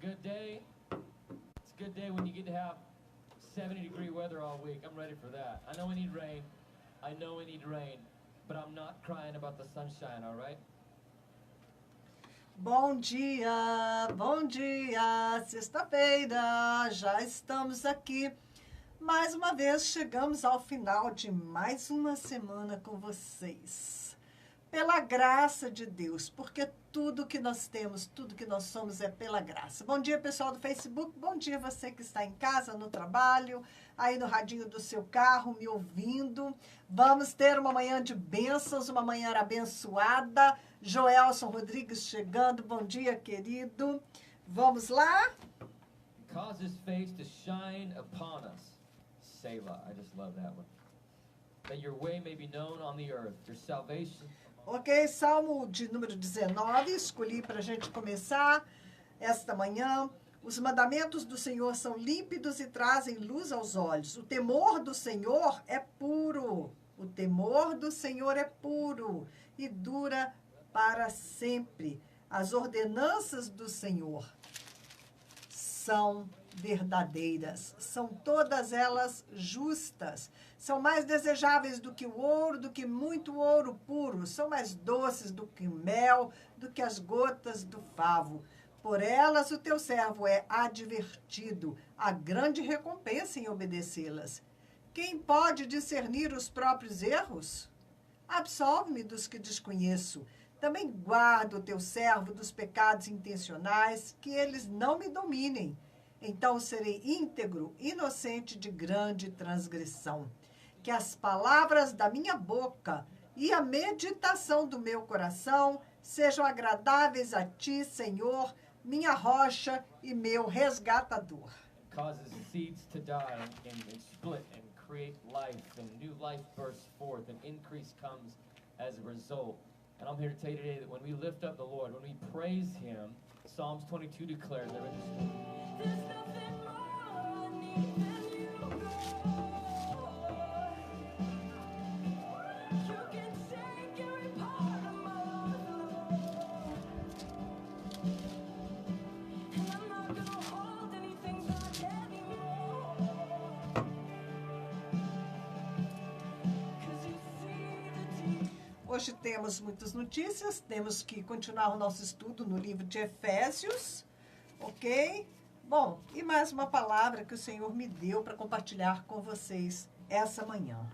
good day. It's a good day when you get to have 70-degree weather all week. I'm ready for that. I know we need rain. I know we need rain. But I'm not crying about the sunshine, all right? Bom dia, sexta-feira, já estamos aqui. Mais uma vez chegamos ao final de mais uma semana com vocês. Pela graça de Deus, porque tudo que nós temos, tudo que nós somos é pela graça. Bom dia, pessoal do Facebook, bom dia você que está em casa, no trabalho, aí no radinho do seu carro, me ouvindo. Vamos ter uma manhã de bênçãos, uma manhã abençoada. Joelson Rodrigues chegando, bom dia, querido. Vamos lá? Cause his face to shine upon us. Selah, I just love that one. That your way may be known on the earth, your salvation. Ok, Salmo de número 19, escolhi para a gente começar esta manhã. Os mandamentos do Senhor são límpidos e trazem luz aos olhos. O temor do Senhor é puro. O temor do Senhor é puro e dura para sempre. As ordenanças do Senhor são verdadeiras, são todas elas justas, são mais desejáveis do que o ouro, do que muito ouro puro, são mais doces do que o mel, do que as gotas do favo. Por elas o teu servo é advertido, há grande recompensa em obedecê-las. Quem pode discernir os próprios erros? Absolve-me dos que desconheço. Também guarda o teu servo dos pecados intencionais, que eles não me dominem. Então serei íntegro, inocente de grande transgressão. Que as palavras da minha boca e a meditação do meu coração sejam agradáveis a ti, Senhor, minha rocha e meu resgatador. Causes seeds to die and split and create life, and new life bursts forth, and increase comes as a result. And I'm here to tell you today that when we lift up the Lord, when we praise Him, Psalms 22 declares that There's nothing more I need than you, God. You can take every part of my life, and I'm not gonna hold anything back anymore. 'Cause you see the deep. Hoje temos muitas notícias, temos que continuar o nosso estudo no livro de Efésios, ok? Bom, e mais uma palavra que o Senhor me deu para compartilhar com vocês essa manhã.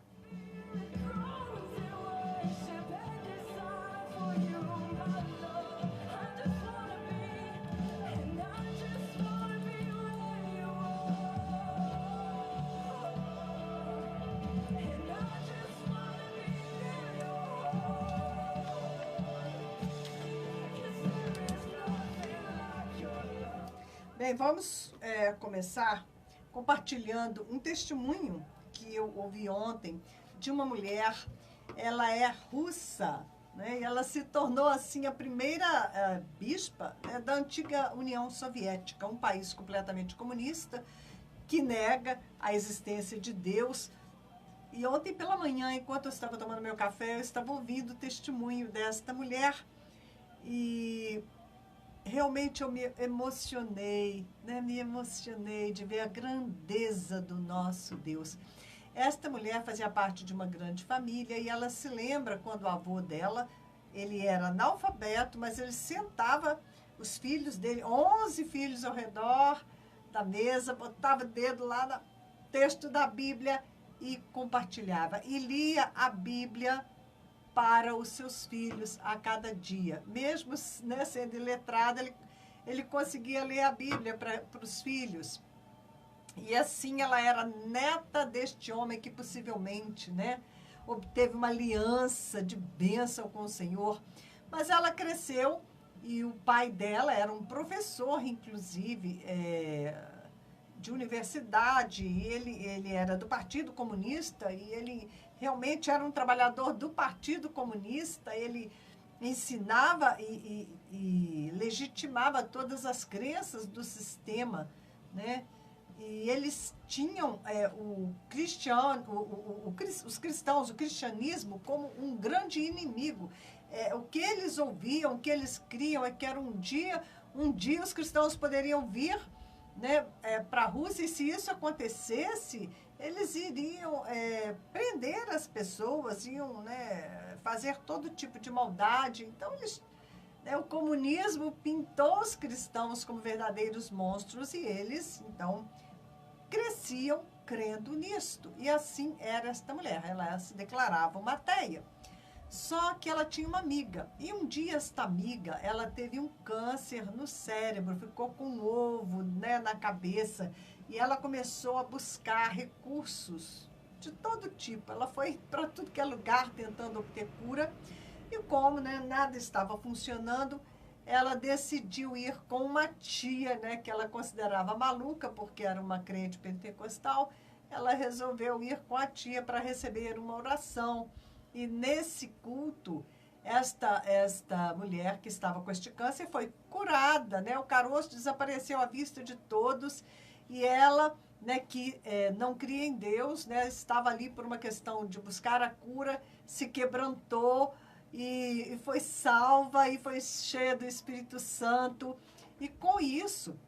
Bem, vamos começar compartilhando um testemunho que eu ouvi ontem de uma mulher. Ela é russa, né? E ela se tornou assim a primeira bispa, né, da antiga União Soviética, um país completamente comunista que nega a existência de Deus. E ontem pela manhã, enquanto eu estava tomando meu café, eu estava ouvindo o testemunho desta mulher e realmente eu me emocionei, né? Me emocionei de ver a grandeza do nosso Deus. Esta mulher fazia parte de uma grande família e ela se lembra quando o avô dela, ele era analfabeto, mas ele sentava os filhos dele, 11 filhos ao redor da mesa, botava o dedo lá no texto da Bíblia e compartilhava. E lia a Bíblia para os seus filhos a cada dia. Mesmo, né, sendo iletrado, ele conseguia ler a Bíblia para os filhos. E assim ela era neta deste homem que possivelmente, né, obteve uma aliança de bênção com o Senhor. Mas ela cresceu e o pai dela era um professor, inclusive, de universidade, e ele era do Partido Comunista, e ele realmente era um trabalhador do Partido Comunista. Ele ensinava e legitimava todas as crenças do sistema, né? E eles tinham os cristãos, o cristianismo, como um grande inimigo. O que eles ouviam, o que eles criam é que era um dia Um dia os cristãos poderiam vir, né, para a Rússia, e se isso acontecesse, eles iriam prender as pessoas, iam, né, fazer todo tipo de maldade. Então, o comunismo pintou os cristãos como verdadeiros monstros e eles, então, cresciam crendo nisto. E assim era esta mulher, ela se declarava uma ateia. Só que ela tinha uma amiga. E um dia esta amiga, ela teve um câncer no cérebro, ficou com um ovo, né, na cabeça. E ela começou a buscar recursos de todo tipo. Ela foi para tudo que é lugar tentando obter cura. E como, né, nada estava funcionando, ela decidiu ir com uma tia, né, que ela considerava maluca, porque era uma crente pentecostal. Ela resolveu ir com a tia para receber uma oração. E nesse culto, esta mulher que estava com este câncer foi curada, né? O caroço desapareceu à vista de todos e ela, né, que não cria em Deus, né, estava ali por uma questão de buscar a cura, se quebrantou e foi salva e foi cheia do Espírito Santo. E com isso,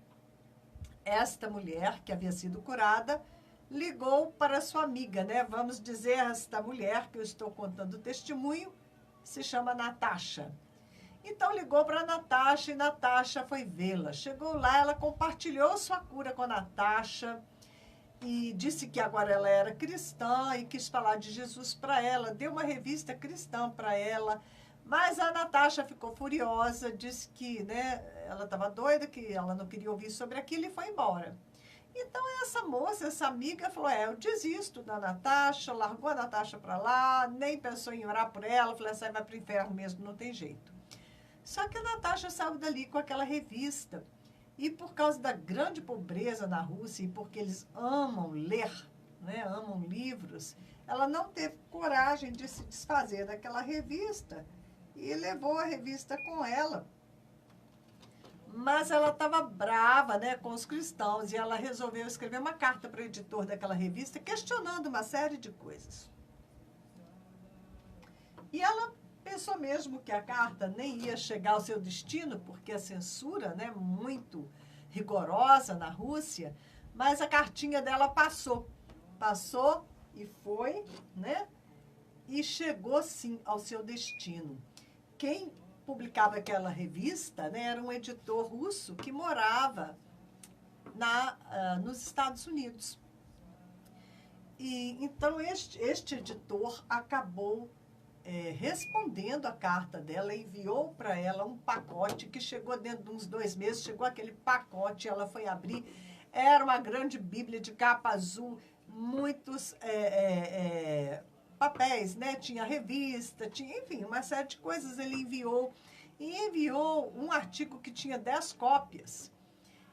esta mulher que havia sido curada ligou para sua amiga, né? Vamos dizer, esta mulher que eu estou contando o testemunho se chama Natasha. Então ligou para Natasha e Natasha foi vê-la. Chegou lá, ela compartilhou sua cura com a Natasha e disse que agora ela era cristã e quis falar de Jesus para ela, deu uma revista cristã para ela, mas a Natasha ficou furiosa, disse que, né, ela estava doida, que ela não queria ouvir sobre aquilo e foi embora. Então, essa moça, essa amiga, falou, eu desisto da Natasha, largou a Natasha para lá, nem pensou em orar por ela, falou, essa aí vai para o inferno mesmo, não tem jeito. Só que a Natasha saiu dali com aquela revista. E por causa da grande pobreza na Rússia, e porque eles amam ler, né, amam livros, ela não teve coragem de se desfazer daquela revista e levou a revista com ela. Mas ela estava brava, né, com os cristãos e ela resolveu escrever uma carta para o editor daquela revista questionando uma série de coisas. E ela pensou mesmo que a carta nem ia chegar ao seu destino, porque a censura, né, muito rigorosa na Rússia, mas a cartinha dela passou e foi, né, e chegou sim ao seu destino. Quem publicava aquela revista, né, era um editor russo que morava nos Estados Unidos. E então este editor acabou respondendo a carta dela, enviou para ela um pacote que chegou dentro de uns 2 meses, chegou aquele pacote, ela foi abrir, era uma grande Bíblia de capa azul, muitos papéis, né? Tinha revista, tinha, enfim, uma série de coisas ele enviou. E enviou um artigo que tinha 10 cópias.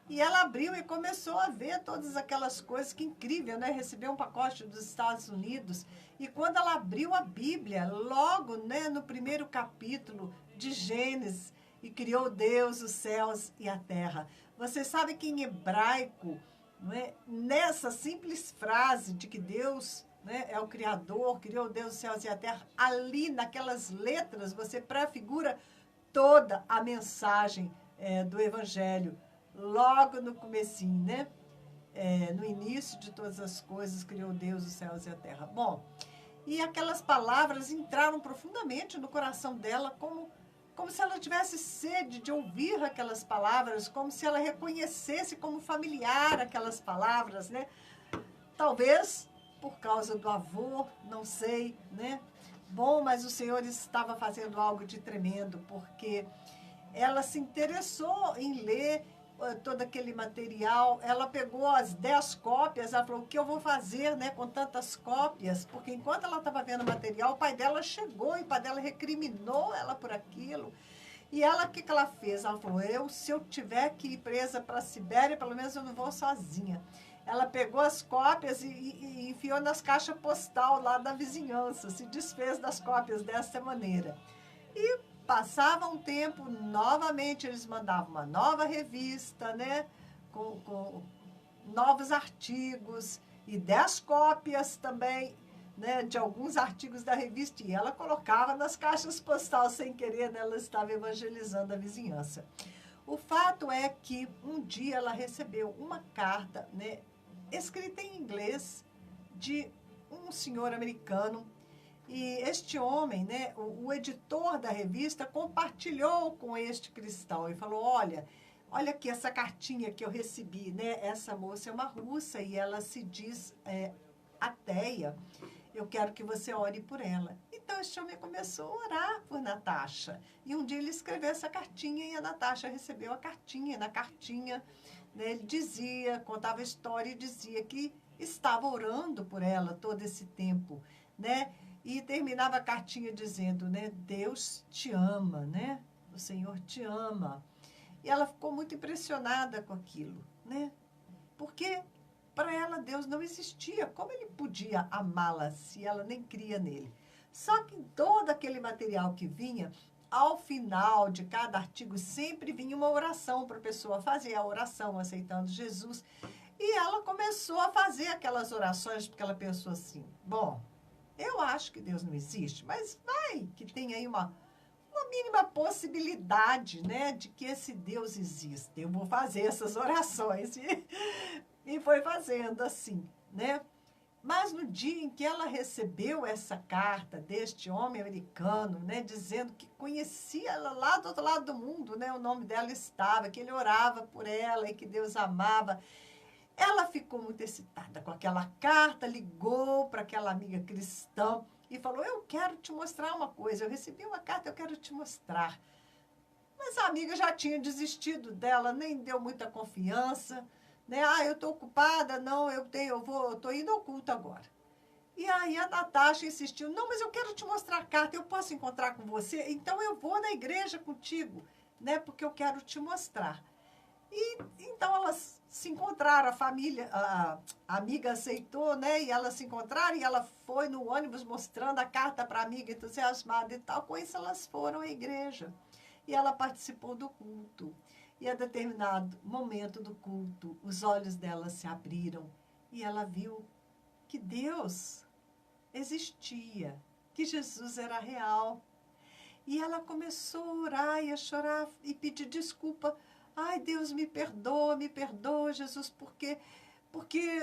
E ela abriu e começou a ver todas aquelas coisas, que incrível, né? Recebeu um pacote dos Estados Unidos. E quando ela abriu a Bíblia, logo, né, no primeiro capítulo de Gênesis, e criou Deus os céus e a terra. Você sabe que em hebraico, né, nessa simples frase de que Deus, né, é o Criador, criou Deus os céus e a terra, ali naquelas letras você prefigura toda a mensagem do Evangelho, logo no comecinho, né? No início de todas as coisas, criou Deus os céus e a terra. Bom, e aquelas palavras entraram profundamente no coração dela, como se ela tivesse sede de ouvir aquelas palavras, como se ela reconhecesse como familiar aquelas palavras, né? Talvez por causa do avô, não sei, né? Bom, mas o Senhor estava fazendo algo de tremendo, porque ela se interessou em ler todo aquele material, ela pegou as 10 cópias, ela falou, o que eu vou fazer, né, com tantas cópias? Porque enquanto ela estava vendo o material, o pai dela chegou e o pai dela recriminou ela por aquilo. E ela, o que ela fez? Ela falou, se eu tiver que ir presa para a Sibéria, pelo menos eu não vou sozinha. Ela pegou as cópias e enfiou nas caixas postal lá da vizinhança, se desfez das cópias dessa maneira. E passava um tempo, novamente eles mandavam uma nova revista, né, com novos artigos e 10 cópias também, né, de alguns artigos da revista, e ela colocava nas caixas postais sem querer, né, ela estava evangelizando a vizinhança. O fato é que um dia ela recebeu uma carta, né, escrita em inglês, de um senhor americano. E este homem, né, o editor da revista, compartilhou com este cristão e falou: olha aqui essa cartinha que eu recebi, né? Essa moça é uma russa e ela se diz ateia. Eu quero que você ore por ela. Então, este homem começou a orar por Natasha. E um dia ele escreveu essa cartinha e a Natasha recebeu a cartinha. Na cartinha, né, ele dizia, contava a história e dizia que estava orando por ela todo esse tempo, né? E terminava a cartinha dizendo, né, Deus te ama, né? O Senhor te ama. E ela ficou muito impressionada com aquilo, né? Porque para ela Deus não existia. Como ele podia amá-la se ela nem cria nele? Só que todo aquele material que vinha, ao final de cada artigo, sempre vinha uma oração para a pessoa fazer a oração, aceitando Jesus. E ela começou a fazer aquelas orações, porque ela pensou assim, bom, eu acho que Deus não existe, mas vai que tem aí uma mínima possibilidade, né, de que esse Deus exista. Eu vou fazer essas orações. E foi fazendo assim, né? Mas no dia em que ela recebeu essa carta deste homem americano, né, dizendo que conhecia ela lá do outro lado do mundo, né, o nome dela estava, que ele orava por ela e que Deus amava, ela ficou muito excitada com aquela carta, ligou para aquela amiga cristã e falou, eu quero te mostrar uma coisa, eu recebi uma carta, eu quero te mostrar. Mas a amiga já tinha desistido dela, nem deu muita confiança, né? Eu estou ocupada, não, eu estou indo ao culto agora. E aí a Natasha insistiu, não, mas eu quero te mostrar a carta, eu posso encontrar com você? Então eu vou na igreja contigo, né? Porque eu quero te mostrar. E então elas se encontraram, a família, a amiga aceitou, né? E elas se encontraram e ela foi no ônibus mostrando a carta para a amiga entusiasmada e tal. Com isso elas foram à igreja. E ela participou do culto. E a determinado momento do culto, os olhos dela se abriram e ela viu que Deus existia, que Jesus era real. E ela começou a orar e a chorar e pedir desculpa. Ai, Deus, me perdoa, Jesus, porque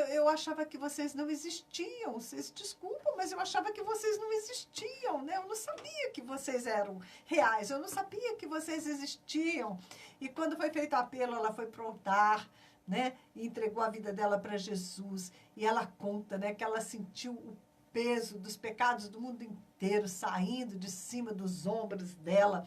eu achava que vocês não existiam. Vocês desculpam, mas eu achava que vocês não existiam, né? Eu não sabia que vocês eram reais, eu não sabia que vocês existiam. E quando foi feito o apelo, ela foi pro altar, né? E entregou a vida dela para Jesus. E ela conta, né, que ela sentiu o peso dos pecados do mundo inteiro saindo de cima dos ombros dela,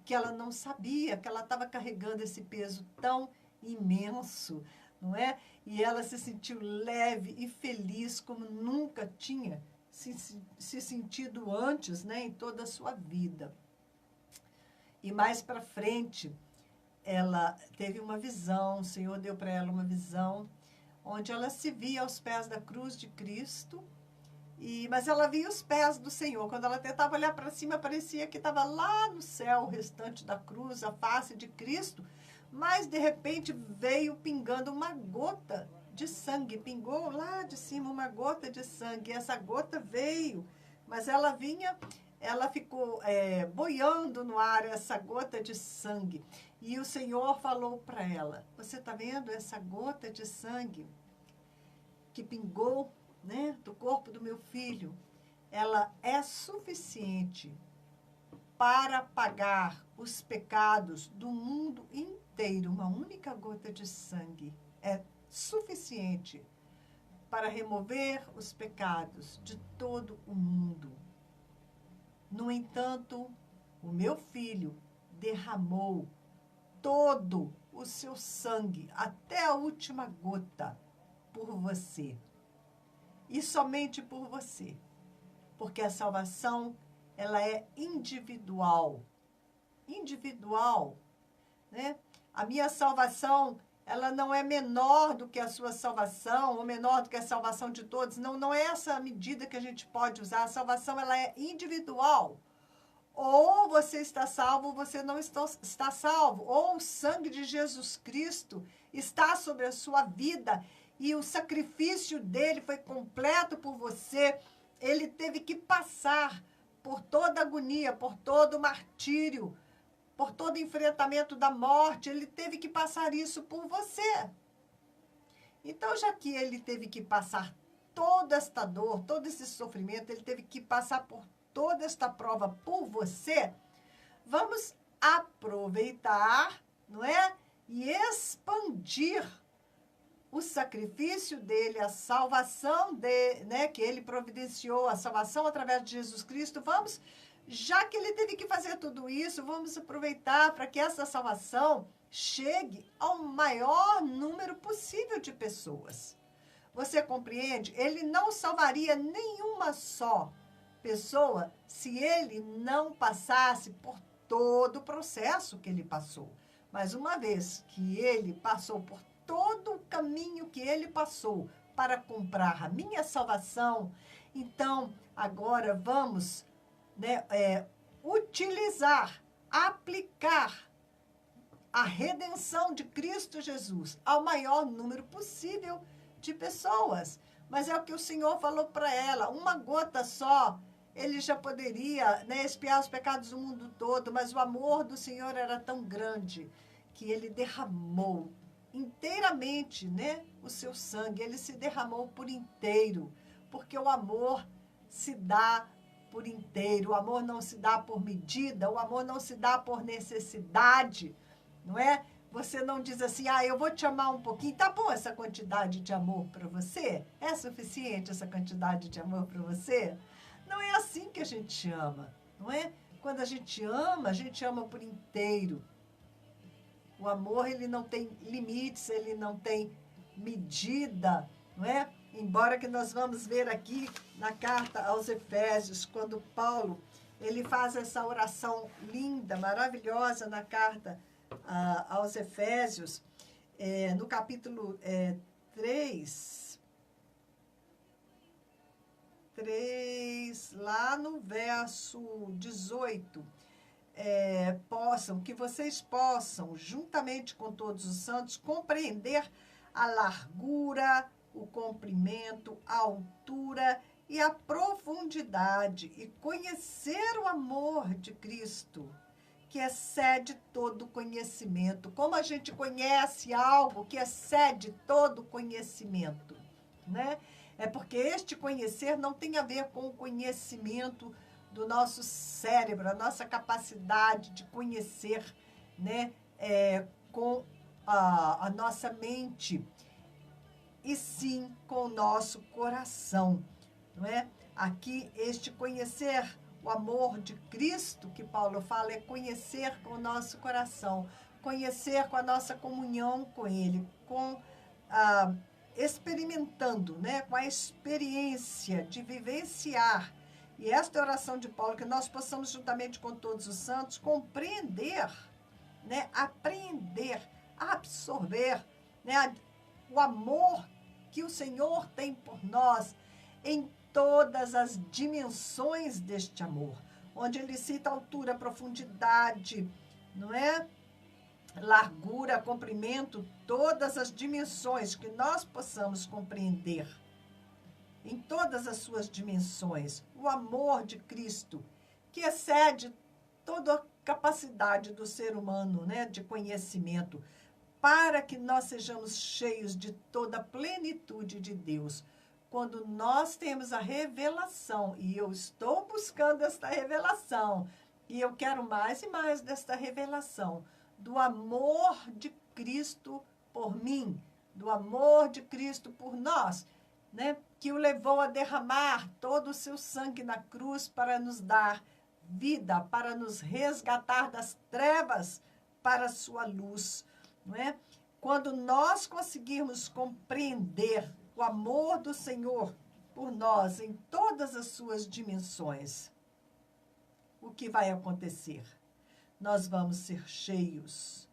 que ela não sabia, que ela estava carregando esse peso tão imenso, não é? E ela se sentiu leve e feliz como nunca tinha se sentido antes, né, em toda a sua vida. E mais para frente, ela teve uma visão, o Senhor deu para ela uma visão, onde ela se via aos pés da cruz de Cristo, mas ela via os pés do Senhor. Quando ela tentava olhar para cima, parecia que estava lá no céu o restante da cruz, a face de Cristo, mas de repente veio pingando uma gota de sangue, pingou lá de cima uma gota de sangue, e essa gota veio, mas ela ficou boiando no ar essa gota de sangue, e o Senhor falou para ela, você está vendo essa gota de sangue que pingou, né, do corpo do meu filho? Ela é suficiente para pagar os pecados do mundo inteiro. Uma única gota de sangue é suficiente para remover os pecados de todo o mundo. No entanto, o meu filho derramou todo o seu sangue, até a última gota, por você. E somente por você. Porque a salvação, ela é individual. Individual, né? A minha salvação, ela não é menor do que a sua salvação, ou menor do que a salvação de todos. Não é essa a medida que a gente pode usar. A salvação, ela é individual. Ou você está salvo, ou você não está salvo. Ou o sangue de Jesus Cristo está sobre a sua vida, e o sacrifício dele foi completo por você. Ele teve que passar por toda a agonia, por todo o martírio, por todo enfrentamento da morte, ele teve que passar isso por você. Então, já que ele teve que passar toda esta dor, todo esse sofrimento, ele teve que passar por toda esta prova por você, vamos aproveitar, não é? E expandir o sacrifício dele, a salvação né, que ele providenciou, a salvação através de Jesus Cristo. Vamos, já que ele teve que fazer tudo isso, vamos aproveitar para que essa salvação chegue ao maior número possível de pessoas. Você compreende? Ele não salvaria nenhuma só pessoa se ele não passasse por todo o processo que ele passou. Mas uma vez que ele passou por todo o caminho que ele passou para comprar a minha salvação, então agora vamos, né, utilizar, aplicar a redenção de Cristo Jesus ao maior número possível de pessoas. Mas é o que o Senhor falou para ela, uma gota só, ele já poderia, né, expiar os pecados do mundo todo, mas o amor do Senhor era tão grande que ele derramou inteiramente, né, o seu sangue, ele se derramou por inteiro, porque o amor se dá por inteiro, o amor não se dá por medida, o amor não se dá por necessidade, não é? Você não diz assim, eu vou te amar um pouquinho, tá bom essa quantidade de amor para você? É suficiente essa quantidade de amor para você? Não é assim que a gente ama, não é? Quando a gente ama por inteiro. O amor, ele não tem limites, ele não tem medida, não é? Embora que nós vamos ver aqui na carta aos Efésios, quando Paulo, ele faz essa oração linda, maravilhosa na carta aos Efésios, no capítulo 3, lá no verso 18, que vocês possam, juntamente com todos os santos, compreender a largura, o comprimento, a altura e a profundidade, e conhecer o amor de Cristo, que excede todo conhecimento. Como a gente conhece algo que excede todo conhecimento, né? É porque este conhecer não tem a ver com o conhecimento do nosso cérebro, a nossa capacidade de conhecer, né, com a nossa mente, e sim com o nosso coração, não é? Aqui, este conhecer o amor de Cristo, que Paulo fala, é conhecer com o nosso coração, conhecer com a nossa comunhão com Ele, experimentando, né, com a experiência de vivenciar. E esta é a oração de Paulo, que nós possamos, juntamente com todos os santos, compreender, né, aprender, absorver, né, o amor que o Senhor tem por nós em todas as dimensões deste amor, onde ele cita altura, profundidade, não é? Largura, comprimento, todas as dimensões que nós possamos compreender, em todas as suas dimensões, o amor de Cristo, que excede toda a capacidade do ser humano, né, de conhecimento, para que nós sejamos cheios de toda a plenitude de Deus. Quando nós temos a revelação, e eu estou buscando esta revelação, e eu quero mais e mais desta revelação, do amor de Cristo por mim, do amor de Cristo por nós, né? Que o levou a derramar todo o seu sangue na cruz para nos dar vida, para nos resgatar das trevas para a sua luz, não é? Quando nós conseguirmos compreender o amor do Senhor por nós em todas as suas dimensões, o que vai acontecer? Nós vamos ser cheios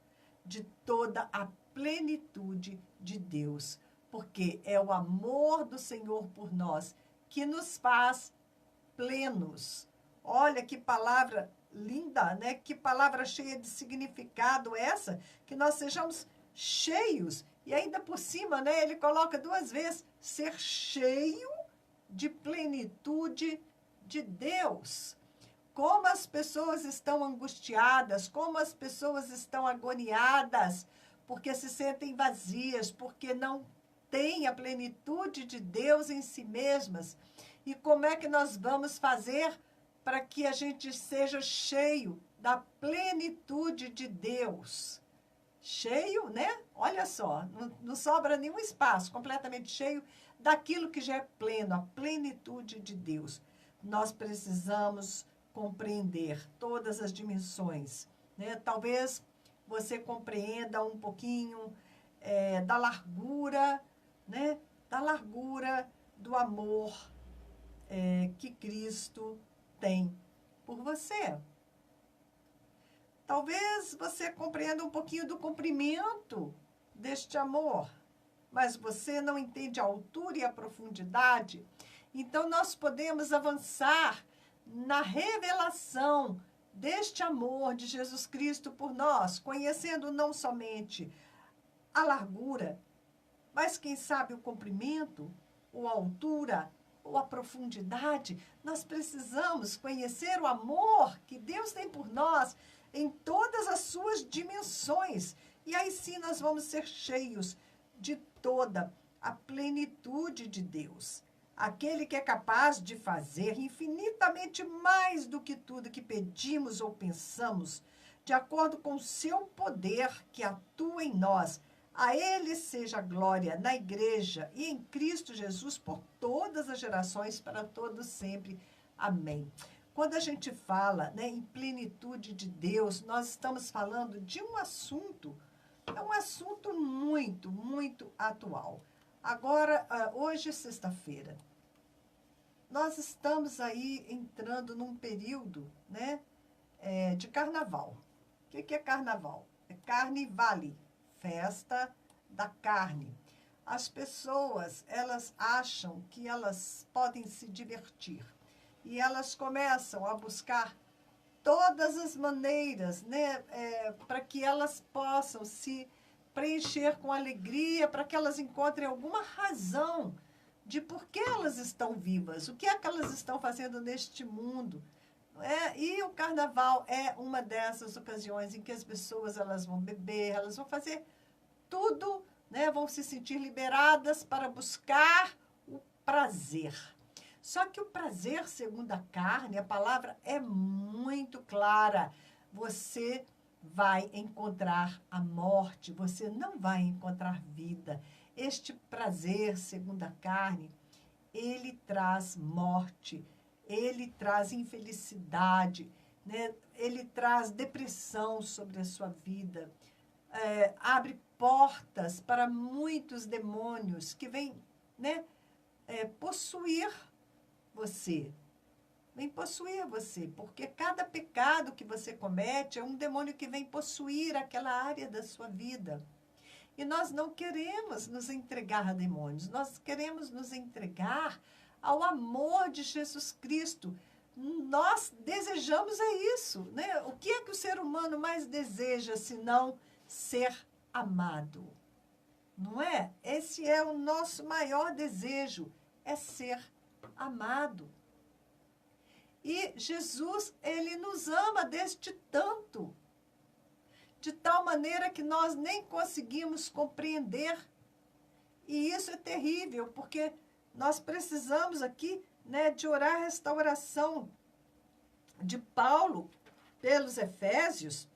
de toda a plenitude de Deus, porque é o amor do Senhor por nós que nos faz plenos. Olha que palavra linda, né? Que palavra cheia de significado essa, que nós sejamos cheios. E ainda por cima, né, ele coloca 2 vezes, ser cheio de plenitude de Deus. como as pessoas estão angustiadas, como as pessoas estão agoniadas, porque se sentem vazias, porque não têm a plenitude de Deus em si mesmas. E como é que nós vamos fazer para que a gente seja cheio da plenitude de Deus? Cheio, né? Olha só, não sobra nenhum espaço, completamente cheio daquilo que já é pleno, a plenitude de Deus. Nós precisamos compreender todas as dimensões, né? Talvez você compreenda um pouquinho da largura, né? Da largura do amor que Cristo tem por você. Talvez você compreenda um pouquinho do comprimento deste amor, mas você não entende a altura e a profundidade. Então, nós podemos avançar na revelação deste amor de Jesus Cristo por nós, conhecendo não somente a largura, mas, quem sabe, o comprimento, ou a altura, ou a profundidade. Nós precisamos conhecer o amor que Deus tem por nós em todas as suas dimensões. E aí sim nós vamos ser cheios de toda a plenitude de Deus. Aquele que é capaz de fazer infinitamente mais do que tudo que pedimos ou pensamos, de acordo com o seu poder que atua em nós. A Ele seja a glória na Igreja e em Cristo Jesus por todas as gerações, para todos sempre. Amém. Quando a gente fala, né, em plenitude de Deus, nós estamos falando de um assunto, é um assunto muito, muito atual. Agora, hoje é sexta-feira. Nós estamos aí entrando num período, né, de carnaval. O que é carnaval? É Carnivale, festa da carne. As pessoas, elas acham que elas podem se divertir. E elas começam a buscar todas as maneiras, né, para que elas possam se preencher com alegria, para que elas encontrem alguma razão de por que elas estão vivas, o que é que elas estão fazendo neste mundo. E o carnaval é uma dessas ocasiões em que as pessoas elas vão beber, elas vão fazer tudo, né, vão se sentir liberadas para buscar o prazer. Só que o prazer, segundo a carne, a palavra é muito clara. Você vai encontrar a morte, você não vai encontrar vida. Este prazer, segundo a carne, ele traz morte, ele traz infelicidade, né? Ele traz depressão sobre a sua vida, abre portas para muitos demônios que vêm, né, possuir você. Vem possuir você, porque cada pecado que você comete é um demônio que vem possuir aquela área da sua vida. E nós não queremos nos entregar a demônios, nós queremos nos entregar ao amor de Jesus Cristo. Nós desejamos isso, né? O que é que o ser humano mais deseja, senão ser amado? Não é? Esse é o nosso maior desejo, é ser amado. E Jesus, ele nos ama deste tanto, de tal maneira que nós nem conseguimos compreender. E isso é terrível, porque nós precisamos aqui, né, de orar a restauração de Paulo pelos Efésios.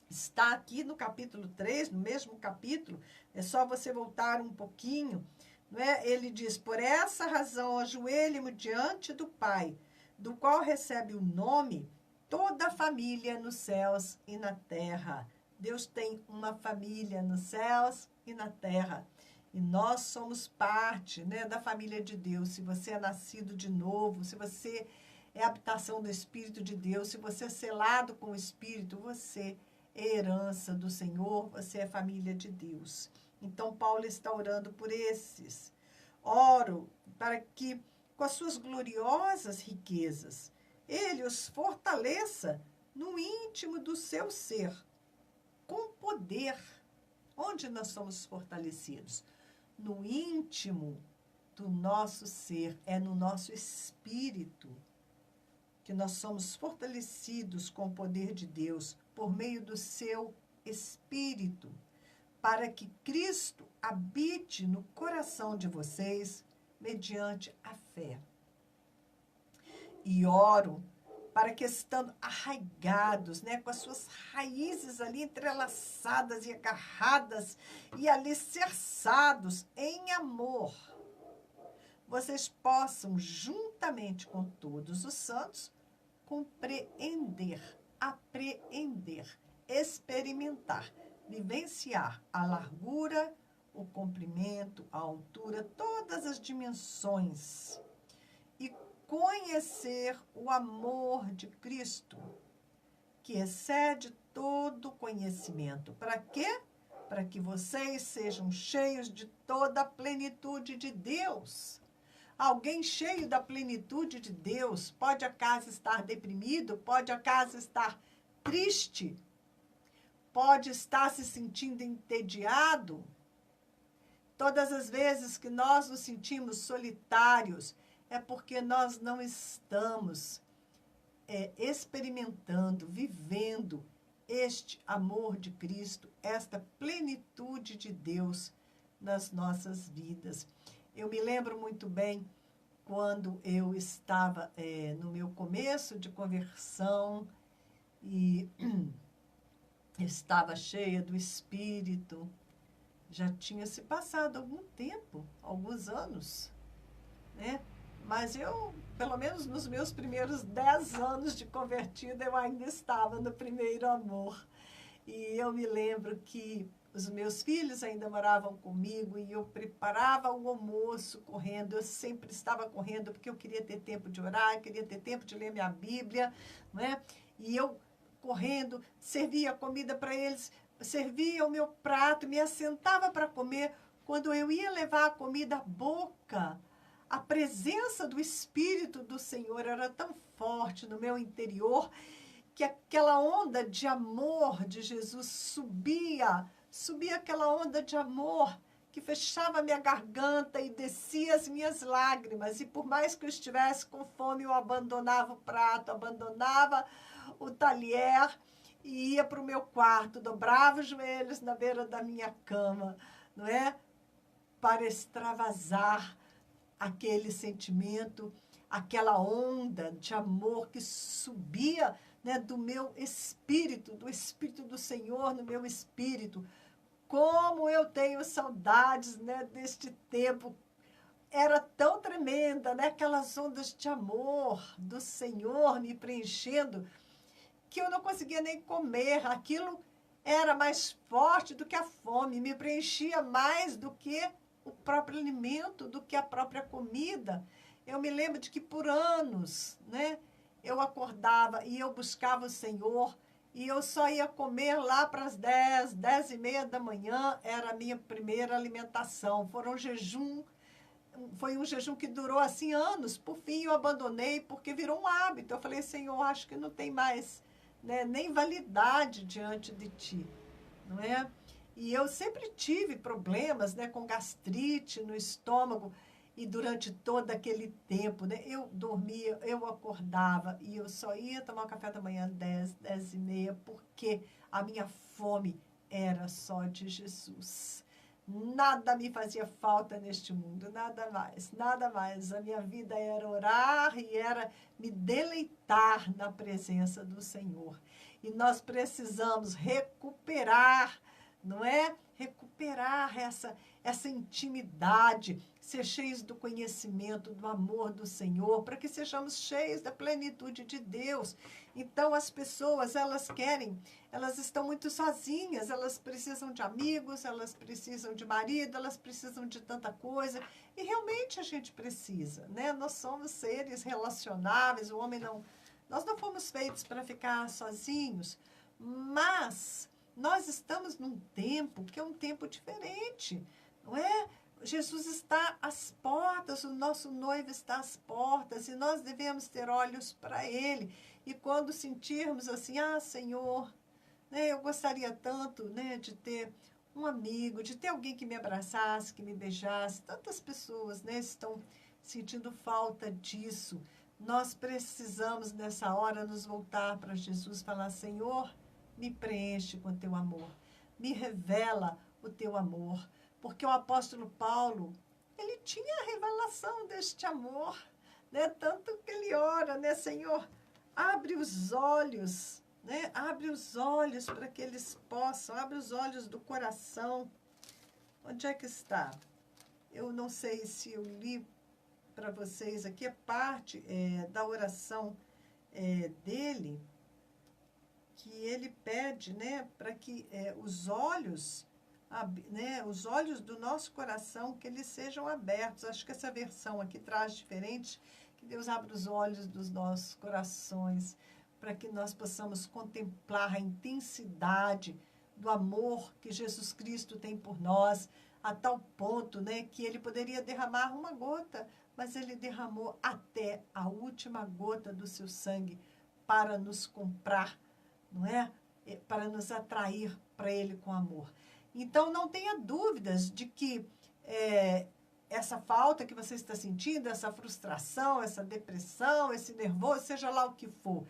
Está aqui no capítulo 3, no mesmo capítulo, é só você voltar um pouquinho. Não é? Ele diz, por essa razão ajoelhe-me diante do Pai, do qual recebe o nome toda a família nos céus e na terra. Deus tem uma família nos céus e na terra. E nós somos parte, né, da família de Deus. Se você é nascido de novo, se você é habitação do Espírito de Deus, se você é selado com o Espírito, você é herança do Senhor, você é família de Deus. Então, Paulo está orando por esses. Oro para que, com as suas gloriosas riquezas, ele os fortaleça no íntimo do seu ser, com poder. Onde nós somos fortalecidos? No íntimo do nosso ser, é no nosso espírito. que nós somos fortalecidos com o poder de Deus por meio do seu Espírito, para que Cristo habite no coração de vocês mediante a fé. E oro para que, estando arraigados, né, com as suas raízes ali entrelaçadas e agarradas e alicerçados em amor, vocês possam, juntamente com todos os santos, compreender, apreender, experimentar, vivenciar a largura, o comprimento, a altura, todas as dimensões e conhecer o amor de Cristo, que excede todo conhecimento. Para quê? Para que vocês sejam cheios de toda a plenitude de Deus. Alguém cheio da plenitude de Deus pode acaso estar deprimido, pode acaso estar triste, pode estar se sentindo entediado. Todas as vezes que nós nos sentimos solitários, é porque nós não estamos experimentando, vivendo este amor de Cristo, esta plenitude de Deus nas nossas vidas. Eu me lembro muito bem quando eu estava no meu começo de conversão e estava cheia do Espírito. Já tinha se passado algum tempo, alguns anos, né? Mas eu, pelo menos nos meus primeiros 10 anos de convertida, eu ainda estava no primeiro amor. E eu me lembro que os meus filhos ainda moravam comigo e eu preparava o almoço correndo. Eu sempre estava correndo porque eu queria ter tempo de orar, queria ter tempo de ler minha Bíblia, né? E eu correndo, servia comida para eles, servia o meu prato, me assentava para comer. Quando eu ia levar a comida à boca, a presença do Espírito do Senhor era tão forte no meu interior que aquela onda de amor de Jesus subia aquela onda de amor que fechava a minha garganta e descia as minhas lágrimas. E por mais que eu estivesse com fome, eu abandonava o prato, abandonava o talher e ia para o meu quarto, dobrava os joelhos na beira da minha cama, não é? Para extravasar aquele sentimento, aquela onda de amor que subia, né, do meu espírito, do Espírito do Senhor no meu espírito. Como eu tenho saudades, né, deste tempo. Era tão tremenda, né, aquelas ondas de amor do Senhor me preenchendo, que eu não conseguia nem comer. Aquilo era mais forte do que a fome, me preenchia mais do que o próprio alimento, do que a própria comida. Eu me lembro de que por anos, né, eu acordava e eu buscava o Senhor e eu só ia comer lá para as 10, 10:30 da manhã, era a minha primeira alimentação. Foi um jejum que durou assim anos. Por fim eu abandonei porque virou um hábito. Eu falei, Senhor, acho que não tem mais, né, nem validade diante de Ti, não é? E eu sempre tive problemas, né, com gastrite no estômago. E durante todo aquele tempo, né, eu dormia, eu acordava e eu só ia tomar o café da manhã 10, 10:30, porque a minha fome era só de Jesus. Nada me fazia falta neste mundo, nada mais, nada mais. A minha vida era orar e era me deleitar na presença do Senhor. E nós precisamos recuperar, não é? Recuperar essa intimidade, ser cheios do conhecimento, do amor do Senhor, para que sejamos cheios da plenitude de Deus. Então, as pessoas, elas estão muito sozinhas, elas precisam de amigos, elas precisam de marido, elas precisam de tanta coisa. E realmente a gente precisa, né? Nós somos seres relacionáveis, nós não fomos feitos para ficar sozinhos, mas nós estamos num tempo que é um tempo diferente, não é? Jesus está às portas, o nosso noivo está às portas e nós devemos ter olhos para Ele. E quando sentirmos assim, Senhor, né, eu gostaria tanto, né, de ter um amigo, de ter alguém que me abraçasse, que me beijasse. Tantas pessoas, né, estão sentindo falta disso. Nós precisamos, nessa hora, nos voltar para Jesus e falar: Senhor, me preenche com teu amor. Me revela o teu amor. Porque o apóstolo Paulo, ele tinha a revelação deste amor, né? Tanto que ele ora, né? Senhor, abre os olhos, né? Abre os olhos para que eles possam, abre os olhos do coração. Onde é que está? Eu não sei se eu li para vocês aqui, é parte da oração dele, que ele pede, né, para que os olhos, né, os olhos do nosso coração, que eles sejam abertos. Acho que essa versão aqui traz diferente, que Deus abra os olhos dos nossos corações, para que nós possamos contemplar a intensidade do amor que Jesus Cristo tem por nós, a tal ponto, né, que ele poderia derramar uma gota, mas ele derramou até a última gota do seu sangue para nos comprar, não é? Para nos atrair para ele com amor. Então, não tenha dúvidas de que essa falta que você está sentindo, essa frustração, essa depressão, esse nervoso, seja lá o que for,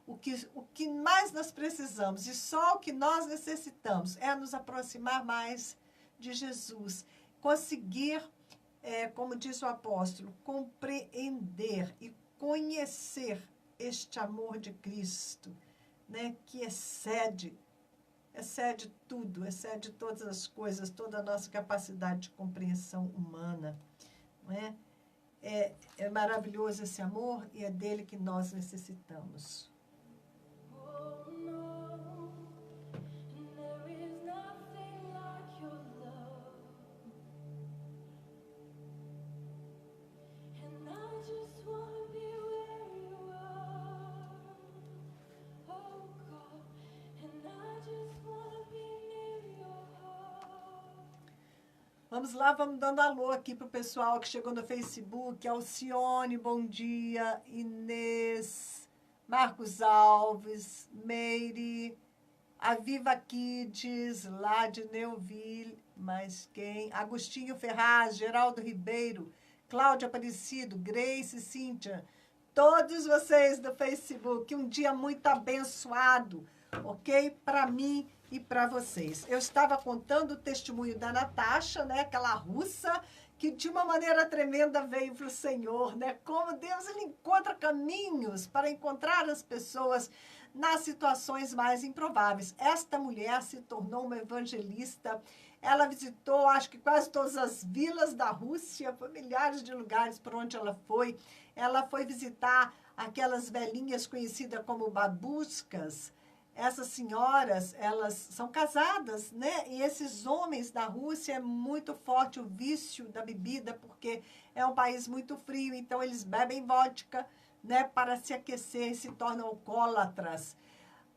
o que mais nós precisamos e só o que nós necessitamos é nos aproximar mais de Jesus, conseguir, como diz o apóstolo, compreender e conhecer este amor de Cristo, né, que excede tudo, excede todas as coisas, toda a nossa capacidade de compreensão humana, não é? É maravilhoso esse amor e é dele que nós necessitamos. Oh no, there is nothing like your love, and I just wanna be where you are. Oh God, and I just wanna be near your heart. Vamos lá, vamos dando alô aqui para o pessoal que chegou no Facebook. Alcione, bom dia. Inês, Marcos Alves, Meire, Aviva Kids, lá de Neuville, mais quem? Agostinho Ferraz, Geraldo Ribeiro, Cláudia Aparecido, Grace, Cíntia, todos vocês do Facebook, um dia muito abençoado, ok? Para mim e para vocês. Eu estava contando o testemunho da Natasha, né? Aquela russa que de uma maneira tremenda veio para o Senhor, né? Como Deus, ele encontra caminhos para encontrar as pessoas nas situações mais improváveis. Esta mulher se tornou uma evangelista. Ela visitou, acho que quase todas as vilas da Rússia, foi milhares de lugares por onde ela foi. Ela foi visitar aquelas velhinhas conhecidas como babuscas. Essas senhoras, elas são casadas, né? E esses homens da Rússia, é muito forte o vício da bebida, porque é um país muito frio, então eles bebem vodka, né? Para se aquecer e se tornam alcoólatras.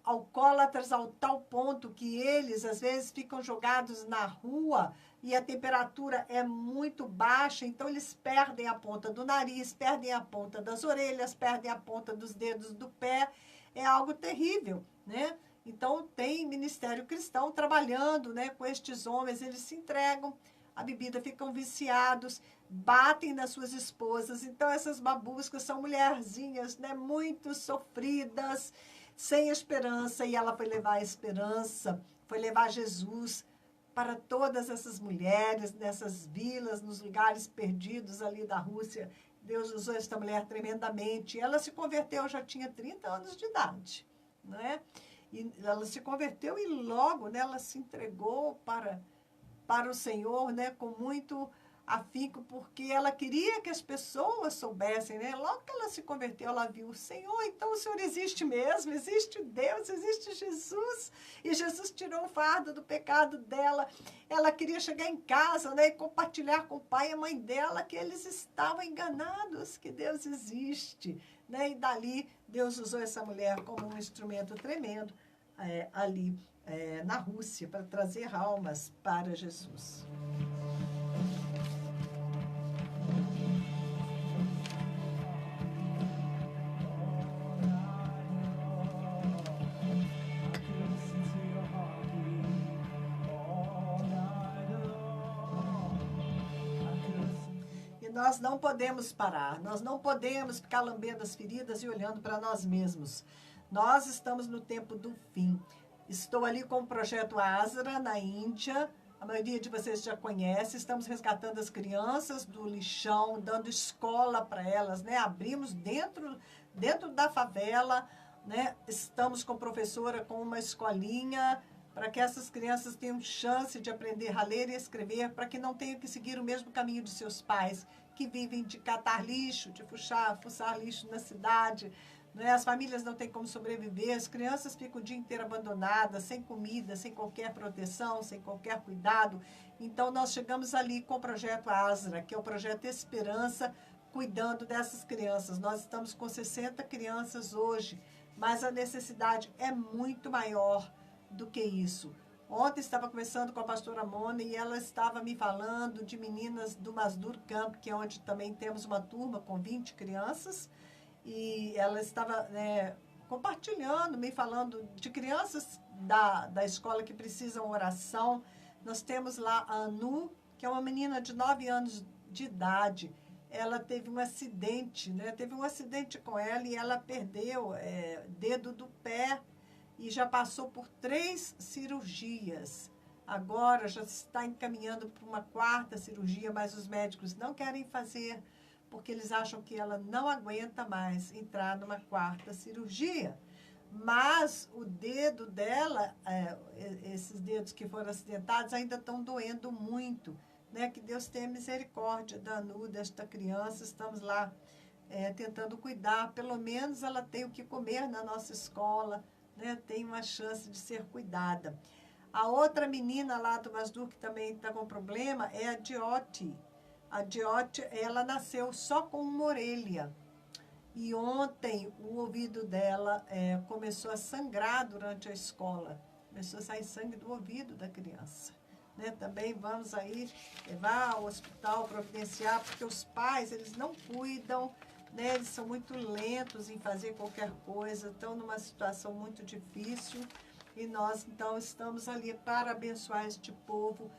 Alcoólatras ao tal ponto que eles, às vezes, ficam jogados na rua e a temperatura é muito baixa, então eles perdem a ponta do nariz, perdem a ponta das orelhas, perdem a ponta dos dedos do pé. É algo terrível, né? Então, tem ministério cristão trabalhando, né, com estes homens. Eles se entregam à bebida, ficam viciados, batem nas suas esposas. Então, essas babuscas são mulherzinhas, né, muito sofridas, sem esperança. E ela foi levar a esperança, foi levar Jesus para todas essas mulheres, nessas vilas, nos lugares perdidos ali da Rússia. Deus usou esta mulher tremendamente. Ela se converteu, já tinha 30 anos de idade, não é? E ela se converteu e logo, né, ela se entregou para o Senhor, né, com muito afinco, porque ela queria que as pessoas soubessem, né? Logo que ela se converteu, ela viu o Senhor, então o Senhor existe mesmo, existe Deus, existe Jesus, e Jesus tirou o fardo do pecado dela. Ela queria chegar em casa, né, e compartilhar com o pai e a mãe dela que eles estavam enganados, que Deus existe, né? E dali Deus usou essa mulher como um instrumento tremendo ali na Rússia para trazer almas para Jesus. nós não podemos parar, nós não podemos ficar lambendo as feridas e olhando para nós mesmos. Nós estamos no tempo do fim. Estou ali com o projeto Asra, na Índia. A maioria de vocês já conhece. Estamos resgatando as crianças do lixão, dando escola para elas, né? Abrimos dentro da favela, né? Estamos com professora com uma escolinha para que essas crianças tenham chance de aprender a ler e escrever, para que não tenham que seguir o mesmo caminho de seus pais, que vivem de catar lixo, de fuçar lixo na cidade. Né? As famílias não têm como sobreviver, as crianças ficam o dia inteiro abandonadas, sem comida, sem qualquer proteção, sem qualquer cuidado. Então, nós chegamos ali com o projeto Asra, que é o projeto Esperança, cuidando dessas crianças. Nós estamos com 60 crianças hoje, mas a necessidade é muito maior do que isso. Ontem estava conversando com a pastora Mona e ela estava me falando de meninas do Masdur Camp, que é onde também temos uma turma com 20 crianças, e ela estava compartilhando, me falando de crianças da escola que precisam oração. Nós temos lá a Anu, que é uma menina de 9 anos de idade. Ela teve um acidente, né? Teve um acidente com ela e ela perdeu dedo do pé e já passou por 3 cirurgias. Agora já está encaminhando para uma 4ª cirurgia, mas os médicos não querem fazer, porque eles acham que ela não aguenta mais entrar numa 4ª cirurgia. Mas o dedo dela, esses dedos que foram acidentados, ainda estão doendo muito. Né? Que Deus tenha misericórdia da Anu, desta criança. Estamos lá tentando cuidar. Pelo menos ela tem o que comer na nossa escola, né? Tem uma chance de ser cuidada. A outra menina lá do Masdur, que também está com problema, é a Diote. A Diote, ela nasceu só com uma orelha. E ontem o ouvido dela começou a sangrar durante a escola. Começou a sair sangue do ouvido da criança. Né? Também vamos aí levar ao hospital, providenciar, porque os pais, eles não cuidam, né? Eles são muito lentos em fazer qualquer coisa, estão numa situação muito difícil. E nós, então, estamos ali para abençoar este povo,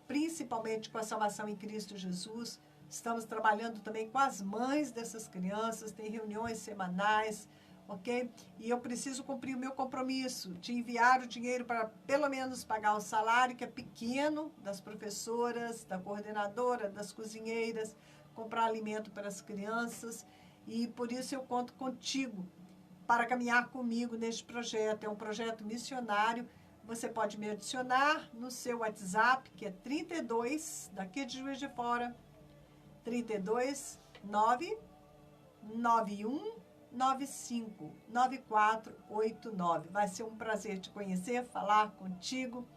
principalmente com a salvação em Cristo Jesus. Estamos trabalhando também com as mães dessas crianças, tem reuniões semanais, ok? E eu preciso cumprir o meu compromisso de enviar o dinheiro para pelo menos pagar o salário, que é pequeno, das professoras, da coordenadora, das cozinheiras, comprar alimento para as crianças. E por isso eu conto contigo para caminhar comigo neste projeto. É um projeto missionário. Você pode me adicionar no seu WhatsApp, que é 32, daqui de Juiz de Fora, 32 991 95 9489. Vai ser um prazer te conhecer, falar contigo.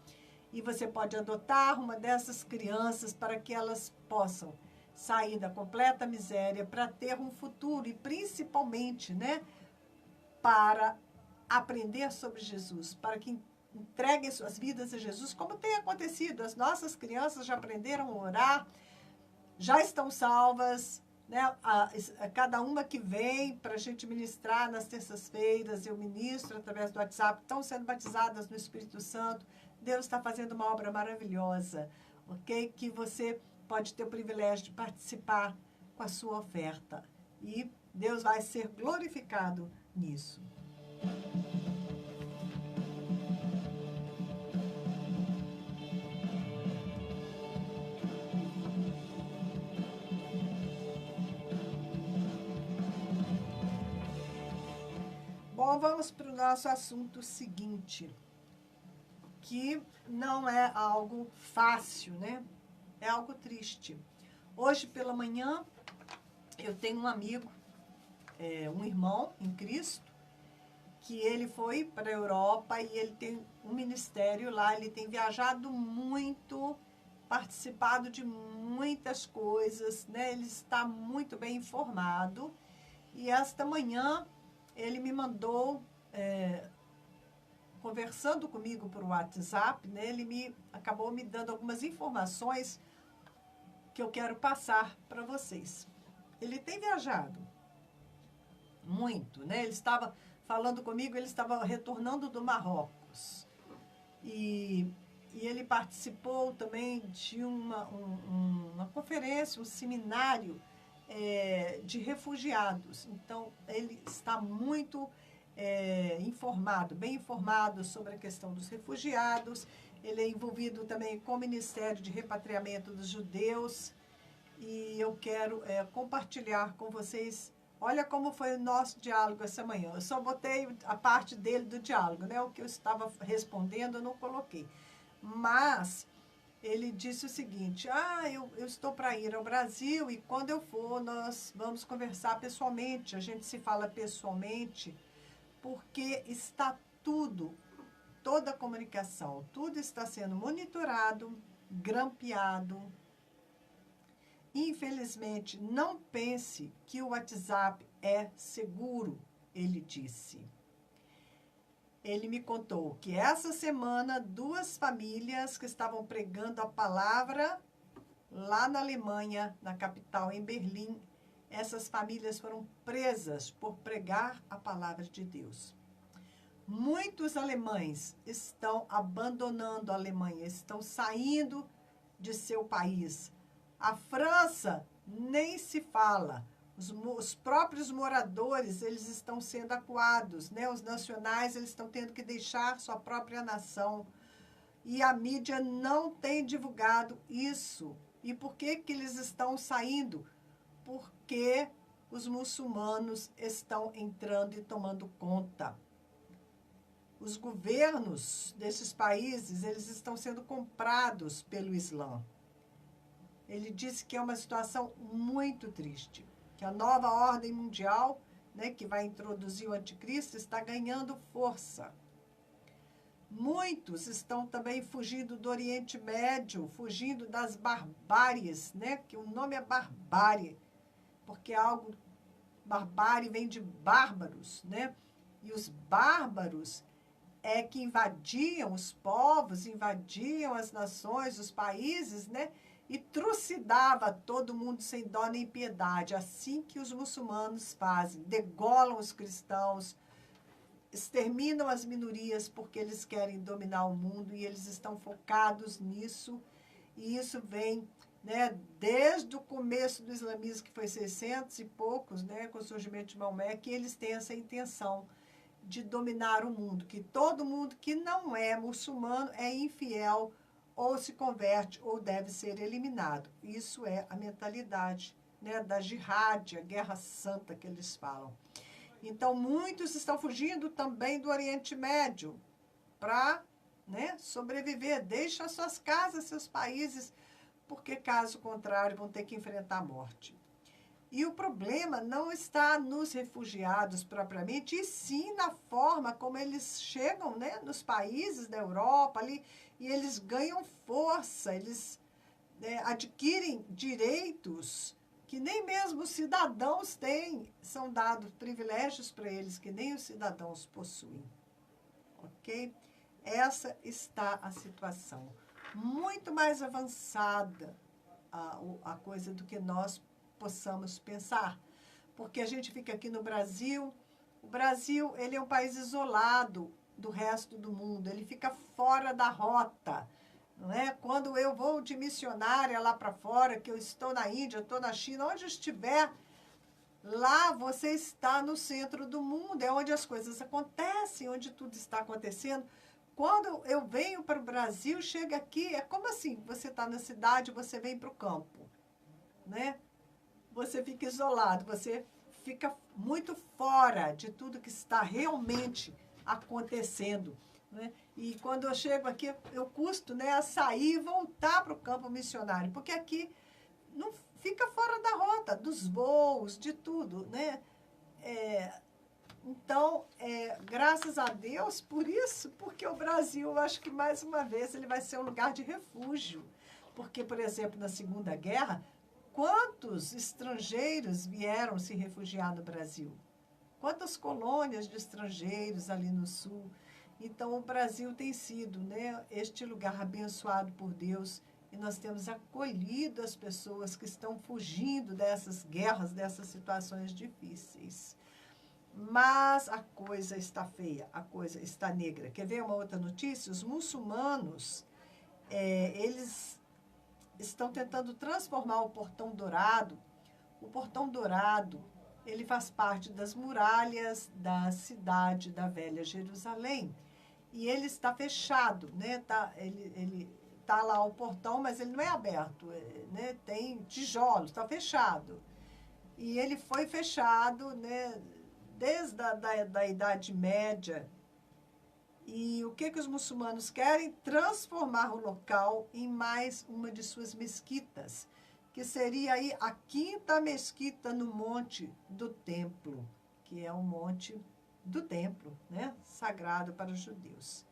E você pode adotar uma dessas crianças para que elas possam sair da completa miséria para ter um futuro e principalmente, né, para aprender sobre Jesus, para que entreguem suas vidas a Jesus, como tem acontecido. As nossas crianças já aprenderam a orar, já estão salvas, né? Cada uma que vem para a gente ministrar nas terças-feiras, eu ministro através do WhatsApp, estão sendo batizadas no Espírito Santo. Deus está fazendo uma obra maravilhosa, ok? Que você pode ter o privilégio de participar com a sua oferta. E Deus vai ser glorificado nisso. Bom, vamos para o nosso assunto seguinte, que não é algo fácil, né? É algo triste. Hoje pela manhã, eu tenho um amigo, um irmão em Cristo, que ele foi para a Europa e ele tem um ministério lá, ele tem viajado muito, participado de muitas coisas, né? Ele está muito bem informado. E esta manhã ele me mandou, conversando comigo por WhatsApp, né? Ele acabou me dando algumas informações que eu quero passar para vocês. Ele tem viajado muito, né? Ele estava falando comigo, ele estava retornando do Marrocos. E ele ele participou também de uma conferência, um seminário de refugiados. Então, ele está muito informado, bem informado sobre a questão dos refugiados. Ele é envolvido também com o Ministério de Repatriamento dos Judeus. E eu quero compartilhar com vocês. Olha como foi o nosso diálogo essa manhã. Eu só botei a parte dele do diálogo, né? O que eu estava respondendo eu não coloquei. Mas ele disse o seguinte: eu estou para ir ao Brasil e quando eu for nós vamos conversar pessoalmente. A gente se fala pessoalmente porque está toda a comunicação, tudo está sendo monitorado, grampeado. Infelizmente, não pense que o WhatsApp é seguro, ele disse. Ele me contou que essa semana 2 famílias que estavam pregando a palavra lá na Alemanha, na capital, em Berlim, essas famílias foram presas por pregar a palavra de Deus. Muitos alemães estão abandonando a Alemanha, estão saindo de seu país. A França nem se fala. Os próprios moradores, eles estão sendo acuados, né? Os nacionais, eles estão tendo que deixar sua própria nação. E a mídia não tem divulgado isso. E por que eles estão saindo? Porque os muçulmanos estão entrando e tomando conta. Os governos desses países, eles estão sendo comprados pelo Islã. Ele disse que é uma situação muito triste, que a nova ordem mundial, né, que vai introduzir o anticristo, está ganhando força. Muitos estão também fugindo do Oriente Médio, fugindo das barbáries, né, que o nome é barbárie, porque barbárie vem de bárbaros, né, e os bárbaros é que invadiam os povos, invadiam as nações, os países, né, e trucidava todo mundo sem dó nem piedade. Assim que os muçulmanos fazem, degolam os cristãos, exterminam as minorias porque eles querem dominar o mundo e eles estão focados nisso. E isso vem, né, desde o começo do islamismo, que foi 600 e poucos, né, com o surgimento de Maomé, que eles têm essa intenção de dominar o mundo, que todo mundo que não é muçulmano é infiel, ou se converte, ou deve ser eliminado. Isso é a mentalidade, né, da jihad, a guerra santa que eles falam. Então, muitos estão fugindo também do Oriente Médio para, né, sobreviver. Deixam suas casas, seus países, porque, caso contrário, vão ter que enfrentar a morte. E o problema não está nos refugiados propriamente, e sim na forma como eles chegam, né, nos países da Europa ali, e eles ganham força, eles adquirem direitos que nem mesmo os cidadãos têm, são dados privilégios para eles que nem os cidadãos possuem. Ok? Essa está a situação. Muito mais avançada a coisa do que nós possamos pensar. Porque a gente fica aqui no Brasil, o Brasil, ele é um país isolado do resto do mundo, ele fica fora da rota, não é? Quando eu vou de missionária lá para fora, que eu estou na Índia, eu estou na China, onde eu estiver, lá você está no centro do mundo, é onde as coisas acontecem, onde tudo está acontecendo. Quando eu venho para o Brasil, chega aqui, é como assim, você está na cidade, você vem para o campo, né? Você fica isolado, você fica muito fora de tudo que está realmente acontecendo, né? E quando eu chego aqui, eu custo, né, a sair e voltar para o campo missionário, porque aqui não fica fora da rota, dos voos, de tudo, né? Então, graças a Deus por isso, porque o Brasil, eu acho que mais uma vez ele vai ser um lugar de refúgio, porque, por exemplo, na Segunda Guerra, quantos estrangeiros vieram se refugiar no Brasil? Quantas colônias de estrangeiros ali no sul? Então, o Brasil tem sido, né, este lugar abençoado por Deus, e nós temos acolhido as pessoas que estão fugindo dessas guerras, dessas situações difíceis. Mas a coisa está feia, a coisa está negra. Quer ver uma outra notícia? Os muçulmanos, eles estão tentando transformar o Portão Dourado. O Portão Dourado, ele faz parte das muralhas da cidade da Velha Jerusalém. E ele está fechado, né? Ele tá lá o portão, mas ele não é aberto, né? Tem tijolos, está fechado. E ele foi fechado, né? Desde da Idade Média. E o que os muçulmanos querem? Transformar o local em mais uma de suas mesquitas, que seria aí a 5ª mesquita no Monte do Templo, que é o Monte do Templo, né? Sagrado para os judeus.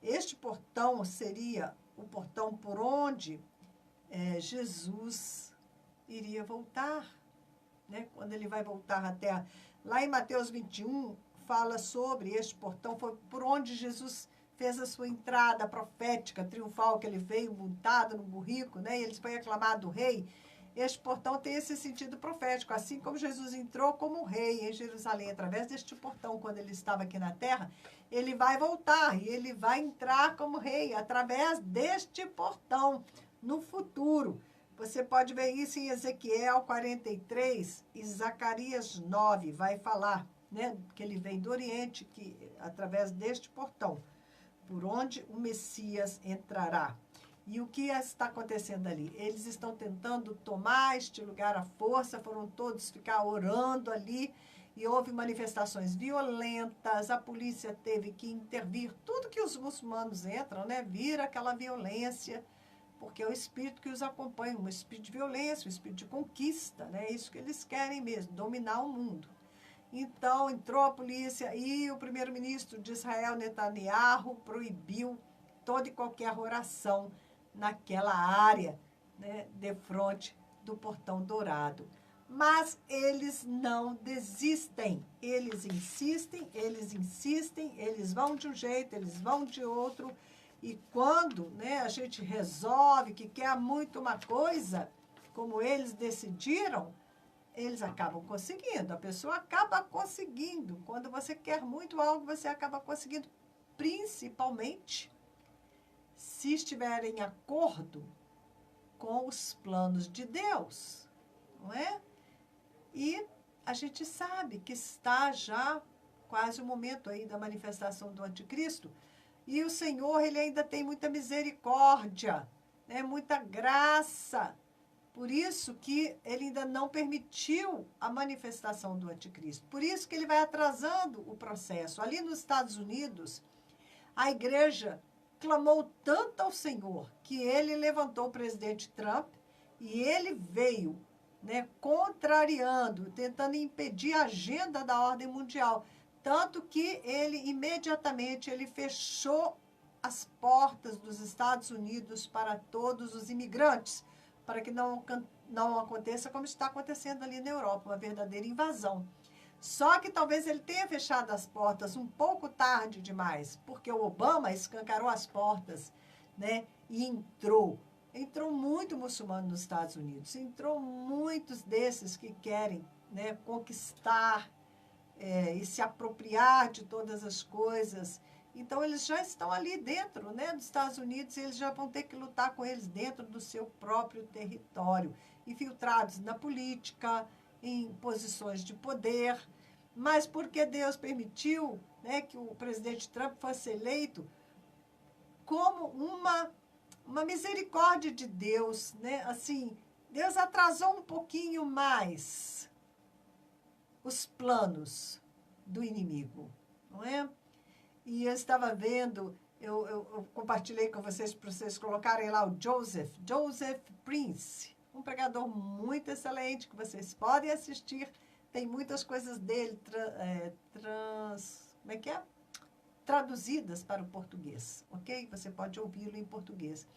Este portão seria o portão por onde Jesus iria voltar, né? Quando ele vai voltar à terra. Lá em Mateus 21, fala sobre este portão, foi por onde Jesus fez a sua entrada profética, triunfal, que ele veio montado no burrico, né? E ele foi aclamado rei. Este portão tem esse sentido profético, assim como Jesus entrou como rei em Jerusalém, através deste portão, quando ele estava aqui na terra, ele vai voltar e ele vai entrar como rei através deste portão no futuro. Você pode ver isso em Ezequiel 43 e Zacarias 9, vai falar, né, que ele vem do Oriente, que através deste portão, por onde o Messias entrará. E o que está acontecendo ali? Eles estão tentando tomar este lugar à força, foram todos ficar orando ali, e houve manifestações violentas, a polícia teve que intervir, tudo que os muçulmanos entram, né, vira aquela violência, porque é o espírito que os acompanha, um espírito de violência, um espírito de conquista, né, é isso que eles querem mesmo, dominar o mundo. Então, entrou a polícia e o primeiro-ministro de Israel, Netanyahu, proibiu toda e qualquer oração naquela área, né, de frente do Portão Dourado. Mas eles não desistem, eles insistem, eles vão de um jeito, eles vão de outro, e quando, né, a gente resolve que quer muito uma coisa, como eles decidiram, eles acabam conseguindo, a pessoa acaba conseguindo. Quando você quer muito algo, você acaba conseguindo, principalmente se estiver em acordo com os planos de Deus, não é? E a gente sabe que está já quase o momento aí da manifestação do anticristo, e o Senhor, ele ainda tem muita misericórdia, né? Muita graça. Por isso que ele ainda não permitiu a manifestação do anticristo. Por isso que ele vai atrasando o processo. Ali nos Estados Unidos, a igreja clamou tanto ao Senhor que ele levantou o presidente Trump e ele veio, né, contrariando, tentando impedir a agenda da ordem mundial. Tanto que ele, imediatamente, ele fechou as portas dos Estados Unidos para todos os imigrantes, para que não aconteça como está acontecendo ali na Europa, uma verdadeira invasão. Só que talvez ele tenha fechado as portas um pouco tarde demais, porque o Obama escancarou as portas, né, e entrou muito muçulmano nos Estados Unidos, entrou muitos desses que querem, né, conquistar e se apropriar de todas as coisas. Então, eles já estão ali dentro, né, dos Estados Unidos, e eles já vão ter que lutar com eles dentro do seu próprio território, infiltrados na política, em posições de poder. Mas porque Deus permitiu, né, que o presidente Trump fosse eleito como uma misericórdia de Deus, né? Assim, Deus atrasou um pouquinho mais os planos do inimigo, não é? E eu estava vendo, eu compartilhei com vocês, para vocês colocarem lá o Joseph Prince, um pregador muito excelente, que vocês podem assistir, tem muitas coisas dele como é que é? Traduzidas para o português, ok? Você pode ouvi-lo em português.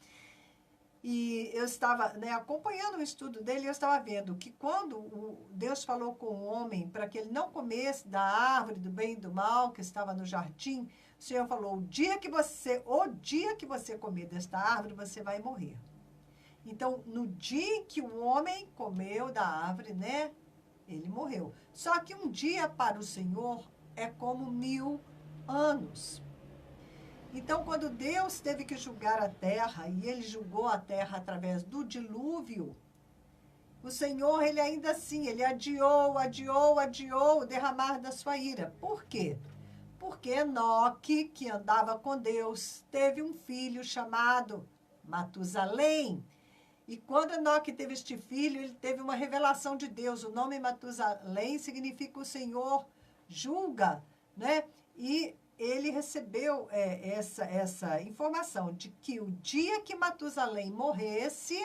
E eu estava, né, acompanhando o estudo dele, eu estava vendo que quando Deus falou com o homem para que ele não comesse da árvore do bem e do mal que estava no jardim, o Senhor falou, o dia que você comer desta árvore, você vai morrer. Então, no dia em que o homem comeu da árvore, né, ele morreu. Só que um dia para o Senhor é como 1000 anos. Então, quando Deus teve que julgar a terra, e ele julgou a terra através do dilúvio, o Senhor, ele ainda assim, ele adiou o derramar da sua ira. Por quê? Porque Enoque, que andava com Deus, teve um filho chamado Matusalém. E quando Enoque teve este filho, ele teve uma revelação de Deus. O nome Matusalém significa o Senhor julga, né? E ele recebeu essa informação de que o dia que Matusalém morresse,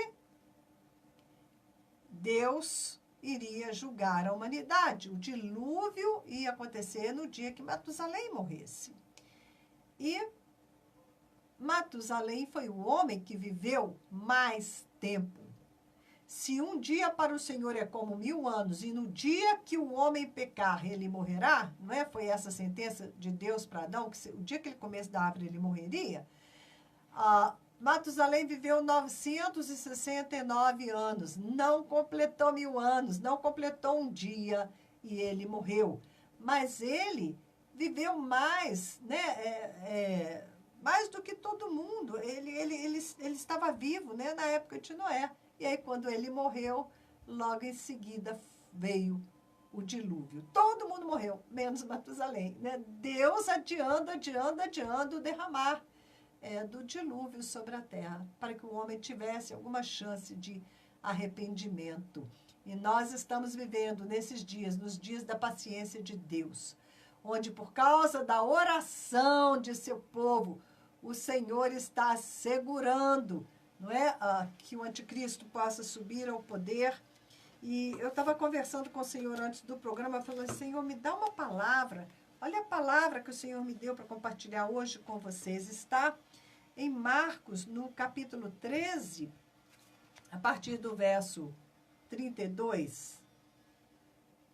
Deus iria julgar a humanidade. O dilúvio ia acontecer no dia que Matusalém morresse. E Matusalém foi o homem que viveu mais tempo. Se um dia para o Senhor é como 1000 anos, e no dia que o homem pecar, ele morrerá, não é? Foi essa a sentença de Deus para Adão, que o dia que ele comesse da árvore, ele morreria. Matusalém viveu 969 anos, não completou 1000 anos, não completou um dia, e ele morreu. Mas ele viveu mais, né? Mais do que todo mundo. Ele estava vivo, né, na época de Noé. E aí, quando ele morreu, logo em seguida veio o dilúvio. Todo mundo morreu, menos Matusalém, né? Deus adiando o derramar do dilúvio sobre a terra, para que o homem tivesse alguma chance de arrependimento. E nós estamos vivendo nesses dias, nos dias da paciência de Deus, onde por causa da oração de seu povo, o Senhor está segurando, não é? Que o anticristo possa subir ao poder. E eu estava conversando com o Senhor antes do programa, falando, Senhor, me dá uma palavra. Olha a palavra que o Senhor me deu para compartilhar hoje com vocês. Está em Marcos, no capítulo 13, a partir do verso 32.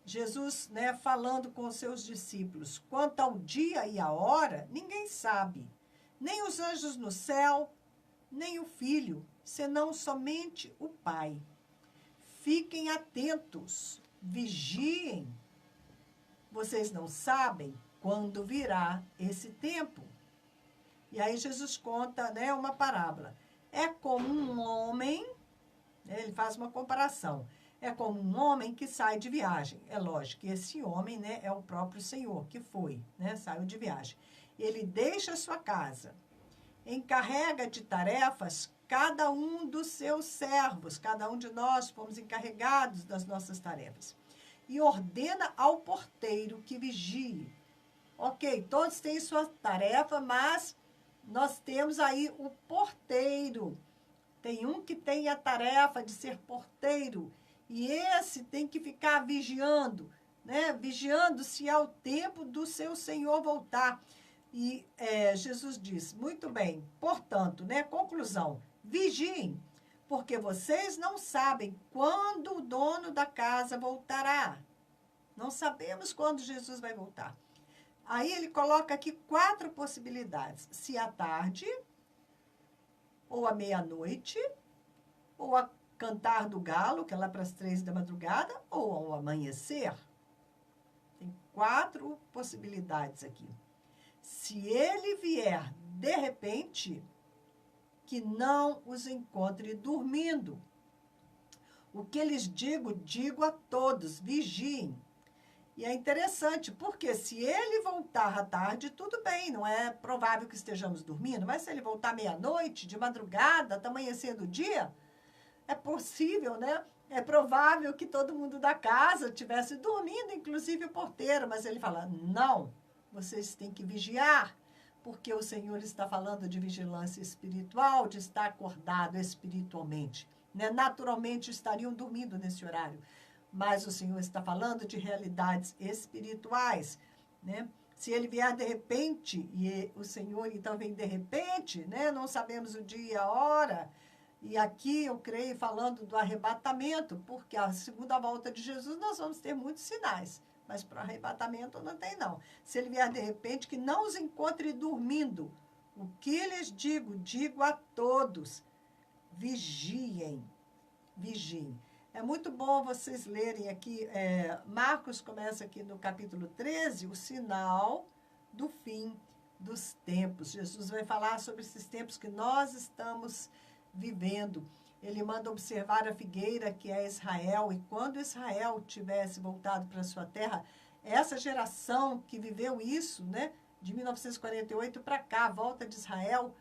Jesus, né, falando com os seus discípulos, quanto ao dia e a hora, ninguém sabe, nem os anjos no céu, nem o Filho, senão somente o Pai. Fiquem atentos, vigiem. Vocês não sabem quando virá esse tempo. E aí Jesus conta, né, uma parábola. É como um homem, né, ele faz uma comparação. É como um homem que sai de viagem. É lógico que esse homem, né, é o próprio Senhor que foi, né, saiu de viagem. Ele deixa a sua casa, encarrega de tarefas cada um dos seus servos. Cada um de nós fomos encarregados das nossas tarefas. E ordena ao porteiro que vigie. Ok, todos têm sua tarefa, mas nós temos aí o porteiro. Tem um que tem a tarefa de ser porteiro. E esse tem que ficar vigiando, né? Vigiando se ao tempo do seu Senhor voltar. E Jesus diz, muito bem, portanto, né? Conclusão, vigiem, porque vocês não sabem quando o dono da casa voltará. Não sabemos quando Jesus vai voltar. Aí ele coloca aqui 4 possibilidades. Se à tarde, ou à meia-noite, ou a cantar do galo, que é lá para as 3 da madrugada, ou ao amanhecer. Tem 4 possibilidades aqui. Se ele vier de repente, que não os encontre dormindo. O que lhes digo a todos, vigiem. E é interessante, porque se ele voltar à tarde, tudo bem, não é provável que estejamos dormindo, mas se ele voltar meia-noite, de madrugada, até amanhecendo o dia, é possível, né? É provável que todo mundo da casa estivesse dormindo, inclusive o porteiro, mas ele fala, não, vocês têm que vigiar, porque o Senhor está falando de vigilância espiritual, de estar acordado espiritualmente, né? Naturalmente estariam dormindo nesse horário, mas o Senhor está falando de realidades espirituais, né? Se ele vier de repente, e o Senhor então vem de repente, né? Não sabemos o dia e a hora. E aqui eu creio falando do arrebatamento, porque a segunda volta de Jesus nós vamos ter muitos sinais, mas para o arrebatamento não tem não. Se ele vier de repente, que não os encontre dormindo. O que lhes digo a todos, vigiem, vigiem. É muito bom vocês lerem aqui, Marcos começa aqui no capítulo 13, o sinal do fim. dos tempos. Jesus vai falar sobre esses tempos que nós estamos vivendo. Ele manda observar a figueira, que é Israel, e quando Israel tivesse voltado para sua terra, essa geração que viveu isso, né, de 1948 para cá, a volta de Israel,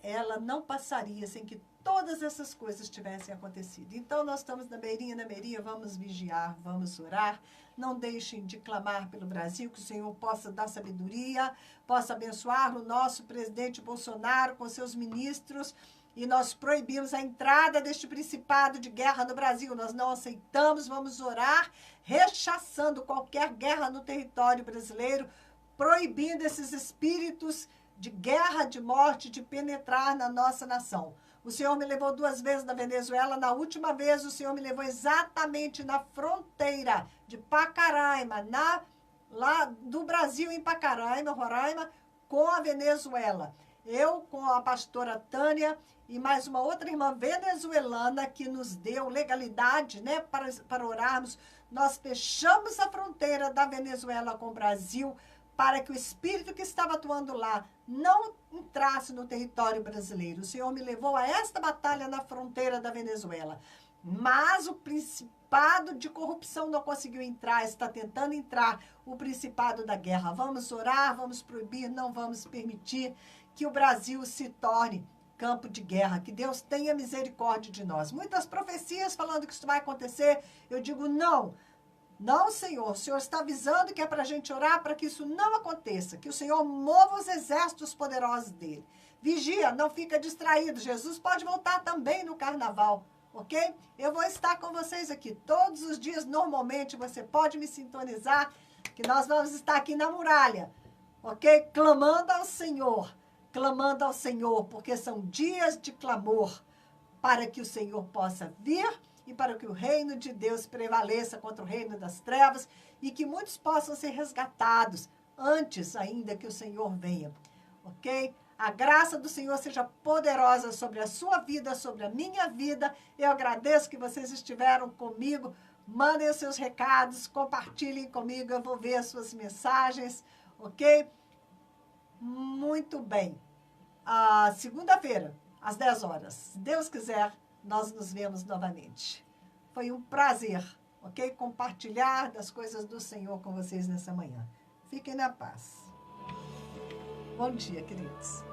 ela não passaria sem que todas essas coisas tivessem acontecido. Então, nós estamos na beirinha, vamos vigiar, vamos orar. Não deixem de clamar pelo Brasil, que o Senhor possa dar sabedoria, possa abençoar o nosso presidente Bolsonaro com seus ministros. E nós proibimos a entrada deste principado de guerra no Brasil. Nós não aceitamos, vamos orar, rechaçando qualquer guerra no território brasileiro, proibindo esses espíritos de guerra, de morte, de penetrar na nossa nação. O Senhor me levou 2 vezes na Venezuela. Na última vez, o Senhor me levou exatamente na fronteira de Pacaraima, lá do Brasil em Pacaraima, Roraima, com a Venezuela. Eu, com a pastora Tânia e mais uma outra irmã venezuelana que nos deu legalidade, né, para orarmos, nós fechamos a fronteira da Venezuela com o Brasil para que o espírito que estava atuando lá não entrasse no território brasileiro. O Senhor me levou a esta batalha na fronteira da Venezuela. Mas o principado de corrupção não conseguiu entrar, está tentando entrar o principado da guerra. Vamos orar, vamos proibir, não vamos permitir que o Brasil se torne campo de guerra. Que Deus tenha misericórdia de nós. Muitas profecias falando que isso vai acontecer. Eu digo não. Não, Senhor. O Senhor está avisando que é para a gente orar para que isso não aconteça. Que o Senhor mova os exércitos poderosos dele. Vigia, não fica distraído. Jesus pode voltar também no carnaval, ok? Eu vou estar com vocês aqui todos os dias. Normalmente você pode me sintonizar, que nós vamos estar aqui na muralha, ok? Clamando ao Senhor, porque são dias de clamor para que o Senhor possa vir e para que o reino de Deus prevaleça contra o reino das trevas e que muitos possam ser resgatados antes ainda que o Senhor venha, ok? A graça do Senhor seja poderosa sobre a sua vida, sobre a minha vida. Eu agradeço que vocês estiveram comigo. Mandem os seus recados, compartilhem comigo, eu vou ver as suas mensagens, ok? Muito bem. Segunda-feira, às 10 horas. Se Deus quiser, nós nos vemos novamente. Foi um prazer, ok? Compartilhar das coisas do Senhor com vocês nessa manhã. Fiquem na paz. Bom dia, queridos.